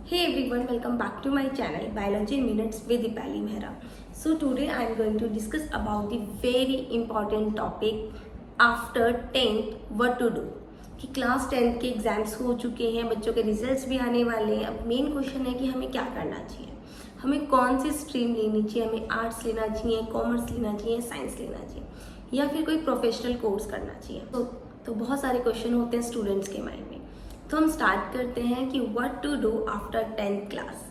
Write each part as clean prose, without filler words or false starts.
Hey everyone, welcome back to my channel Biology in Minutes with Dipali Mehra. So today I am going to discuss about the very important topic after 10th what to do. कि class 10th के exams हो चुके हैं, बच्चों के results भी आने वाले हैं. अब मेन क्वेश्चन है कि हमें क्या करना चाहिए, हमें कौन सी स्ट्रीम लेनी चाहिए, हमें आर्ट्स लेना चाहिए, कॉमर्स लेना चाहिए, साइंस लेना चाहिए या फिर कोई प्रोफेशनल कोर्स करना चाहिए. तो बहुत सारे क्वेश्चन होते हैं स्टूडेंट्स के माइंड में. तो हम स्टार्ट करते हैं कि what to do after 10th class.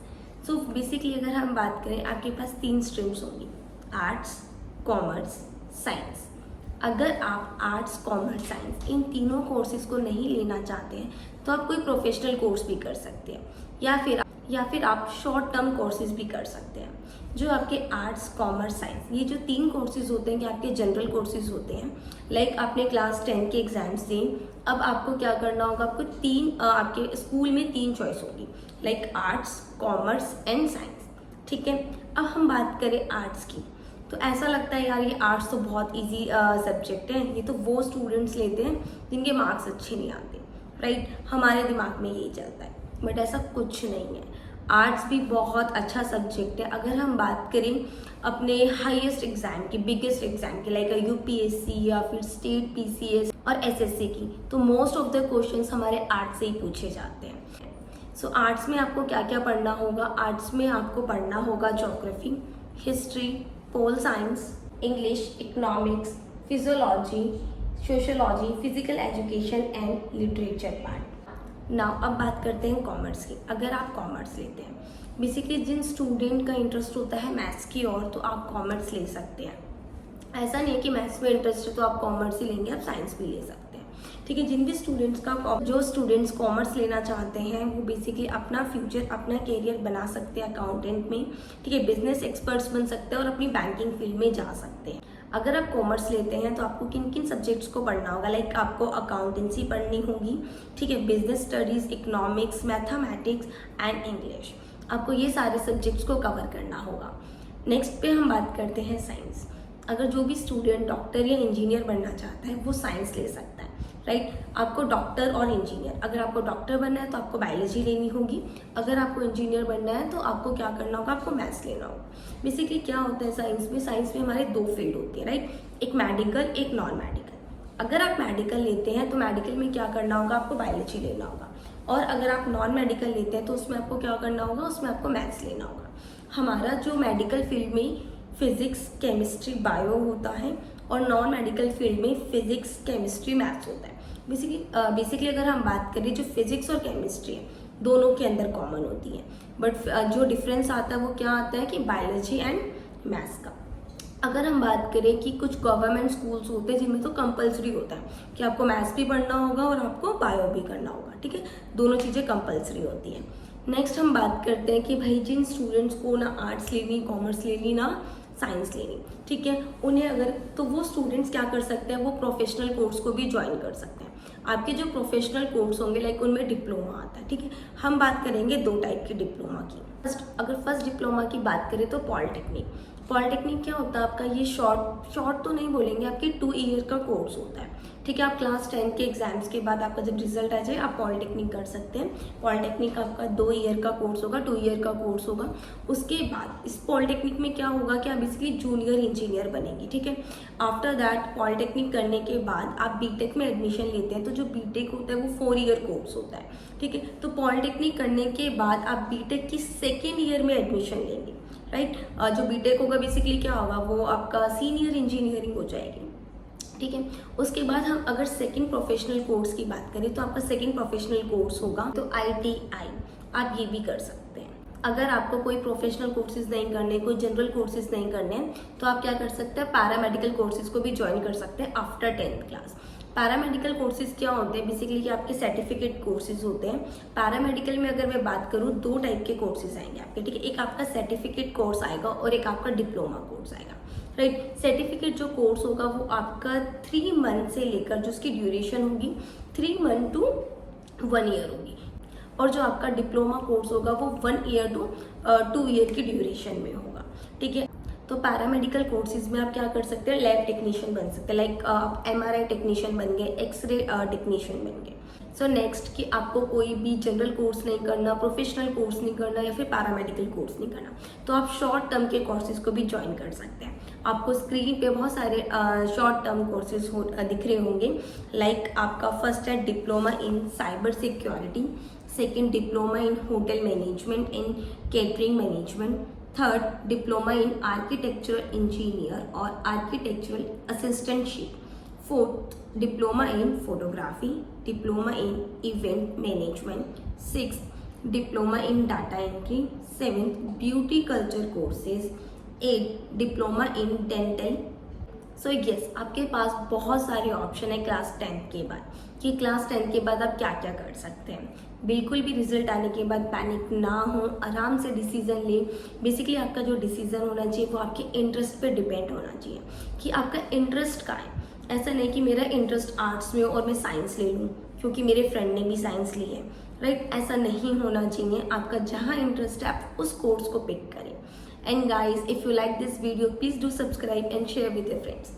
So basically अगर हम बात करें, आपके पास 3 स्ट्रीम्स होंगी, आर्ट्स, कॉमर्स, साइंस. अगर आप आर्ट्स, कॉमर्स, साइंस इन तीनों कोर्सेज को नहीं लेना चाहते हैं तो आप कोई प्रोफेशनल कोर्स भी कर सकते हैं या फिर आप शॉर्ट टर्म कोर्सेज भी कर सकते हैं. जो आपके आर्ट्स, कॉमर्स, साइंस ये जो 3 कोर्सेज होते हैं कि आपके जनरल कोर्सेज होते हैं. लाइक आपने क्लास 10 के एग्जाम्स दिए, अब आपको क्या करना होगा, आपको आपके स्कूल में 3 चॉइस होगी, like arts, commerce and science. ठीक है. अब हम बात करें आर्ट्स की, तो ऐसा लगता है यार ये आर्ट्स तो बहुत इजी सब्जेक्ट है, ये तो वो स्टूडेंट्स लेते हैं जिनके मार्क्स अच्छे नहीं आते, राइट. हमारे दिमाग में यही चलता है, बट ऐसा कुछ नहीं है. आर्ट्स भी बहुत अच्छा सब्जेक्ट है. अगर हम बात करें अपने हाईएस्ट एग्जाम की, बिगेस्ट एग्जाम की, लाइक यूपीएससी या फिर स्टेट पीसीएस और एसएससी की, तो मोस्ट ऑफ द क्वेश्चंस हमारे आर्ट्स से ही पूछे जाते हैं. सो आर्ट्स में आपको क्या क्या पढ़ना होगा, आर्ट्स में आपको पढ़ना होगा geography, history, pol science, English, economics, physiology, sociology, physical education and literature part. Now अब बात करते हैं कॉमर्स की. अगर आप कॉमर्स लेते हैं, बेसिकली जिन स्टूडेंट का इंटरेस्ट होता है मैथ्स की ओर, तो आप कॉमर्स ले सकते हैं. ऐसा नहीं है कि मैथ्स में इंटरेस्ट है तो आप कॉमर्स ही लेंगे, आप साइंस भी ले सकते हैं. ठीक है. जिन भी स्टूडेंट्स कॉमर्स लेना चाहते हैं वो बेसिकली अपना फ्यूचर, अपना कैरियर बना सकते हैं अकाउंटेंट में. ठीक है. बिजनेस एक्सपर्ट्स बन सकते हैं और अपनी बैंकिंग फील्ड में जा सकते हैं. अगर आप कॉमर्स लेते हैं तो आपको किन किन सब्जेक्ट्स को पढ़ना होगा, लाइक आपको अकाउंटेंसी पढ़नी होगी. ठीक है. Business studies, economics, mathematics and English, आपको ये सारे सब्जेक्ट्स को कवर करना होगा. नेक्स्ट पे हम बात करते हैं साइंस. अगर जो भी स्टूडेंट डॉक्टर या इंजीनियर बनना चाहता है वो साइंस ले सकता है, राइट. आपको डॉक्टर और इंजीनियर, अगर आपको डॉक्टर बनना है तो आपको बायोलॉजी लेनी होगी, अगर आपको इंजीनियर बनना है तो आपको क्या करना होगा, आपको मैथ्स लेना होगा. बेसिकली क्या होता है साइंस में हमारे 2 फील्ड होती है, राइट. एक मेडिकल, एक नॉन मेडिकल. अगर आप मेडिकल लेते हैं तो मेडिकल में क्या करना होगा, आपको बायोलॉजी लेना होगा. और अगर आप नॉन मेडिकल लेते हैं तो उसमें आपको क्या करना होगा, उसमें आपको मैथ्स लेना होगा. हमारा जो मेडिकल फील्ड में फिजिक्स, केमिस्ट्री, बायो होता है और नॉन मेडिकल फील्ड में फिजिक्स, केमिस्ट्री, मैथ्स होता है. बेसिकली अगर हम बात करें, जो फिजिक्स और केमिस्ट्री है दोनों के अंदर कॉमन होती है, बट जो डिफरेंस आता है वो क्या आता है कि बायोलॉजी एंड मैथ्स का. अगर हम बात करें कि कुछ गवर्नमेंट स्कूल्स होते हैं जिनमें तो कंपलसरी होता है कि आपको मैथ्स भी पढ़ना होगा और आपको बायो भी करना होगा. ठीक है. दोनों चीज़ें कंपलसरी होती हैं. नेक्स्ट हम बात करते हैं कि भाई जिन स्टूडेंट्स को ना आर्ट्स लेनी, कॉमर्स लेनी, ना साइंस लेनी, ठीक है, उन्हें अगर, तो वो स्टूडेंट्स क्या कर सकते हैं, वो प्रोफेशनल कोर्स को भी ज्वाइन कर सकते हैं. आपके जो प्रोफेशनल कोर्स होंगे लाइक उनमें डिप्लोमा आता है. ठीक है. हम बात करेंगे 2 टाइप की डिप्लोमा की. फर्स्ट डिप्लोमा की बात करें तो पॉलिटेक्निक क्या होता है आपका, ये शॉर्ट तो नहीं बोलेंगे, आपके 2 ईयर का कोर्स होता है. ठीक है. आप क्लास 10 के एग्जाम्स के बाद आपका जब रिजल्ट आ जाए आप पॉलिटेक्निक कर सकते हैं. पॉलिटेक्निक आपका 2 ईयर का कोर्स होगा, 2 ईयर का कोर्स होगा. उसके बाद इस पॉलिटेक्निक में क्या होगा कि आप बेसिकली जूनियर इंजीनियर बनेंगे. ठीक है. आफ्टर दैट पॉलिटेक्निक करने के बाद आप बीटेक में एडमिशन लेते हैं, तो जो बीटेक होता है वो 4 ईयर कोर्स होता है. ठीक है. तो पॉलिटेक्निक करने के बाद आप बीटेक की 2nd ईयर में एडमिशन लेंगे, राइट. जो बीटेक होगा बेसिकली क्या होगा, वो आपका सीनियर इंजीनियरिंग हो जाएगी. ठीक है. उसके बाद हम अगर सेकंड प्रोफेशनल कोर्स की बात करें तो आपका सेकंड प्रोफेशनल कोर्स होगा तो आईटीआई, आप ये भी कर सकते हैं. अगर आपको कोई प्रोफेशनल कोर्सेज नहीं करने, कोई जनरल कोर्सेज नहीं करने, तो आप क्या कर सकते हैं, पैरामेडिकल कोर्सेज को भी ज्वाइन कर सकते हैं after 10th class. Paramedical courses क्या होते हैं, बेसिकली कि आपके सर्टिफिकेट कोर्सेज होते हैं. पैरामेडिकल में अगर मैं बात करूँ 2 टाइप के कोर्सेज आएंगे आपके. ठीक है. एक आपका सर्टिफिकेट कोर्स आएगा और एक आपका डिप्लोमा कोर्स आएगा, राइट. सर्टिफिकेट जो कोर्स होगा वो आपका 3 मंथ से लेकर, जो उसकी ड्यूरेशन होगी 3 मंथ टू 1 ईयर होगी. और जो आपका डिप्लोमा कोर्स होगा वो 1 ईयर टू 2 ईयर की ड्यूरेशन में होगा. ठीक है. तो पैरामेडिकल कोर्सेज में आप क्या कर सकते हैं, लैब टेक्नीशियन बन सकते हैं, लाइक आप एमआरआई टेक्नीशियन बन गए, एक्सरे टेक्नीशियन बन गए. सो नेक्स्ट कि आपको कोई भी जनरल कोर्स नहीं करना, प्रोफेशनल कोर्स नहीं करना या फिर पैरामेडिकल कोर्स नहीं करना, तो आप शॉर्ट टर्म के कोर्सेज को भी ज्वाइन कर सकते हैं। आपको स्क्रीन पे बहुत सारे शॉर्ट टर्म कोर्सेज दिख रहे होंगे। लाइक आपका फर्स्ट है diploma in cyber security, second diploma in hotel management and catering management, third diploma in architectural engineer or architectural assistantship, fourth diploma in photography, diploma in event management, six diploma in data entry, seventh beauty culture courses, eight diploma in dental. So yes, आपके पास बहुत सारे option है class 10 के बाद कि class 10 के बाद आप क्या क्या कर सकते हैं। बिल्कुल भी रिजल्ट आने के बाद पैनिक ना हो, आराम से डिसीजन ले। बेसिकली आपका जो डिसीजन होना चाहिए वो आपके इंटरेस्ट पे डिपेंड होना चाहिए कि आपका इंटरेस्ट क्या है। ऐसा नहीं कि मेरा इंटरेस्ट आर्ट्स में और मैं साइंस ले लूँ क्योंकि मेरे फ्रेंड ने भी साइंस ली है, राइट? ऐसा नहीं होना चाहिए। आपका जहाँ इंटरेस्ट है आप उस कोर्स को पिक करें। And guys, if you like this video, please do subscribe and share with your friends.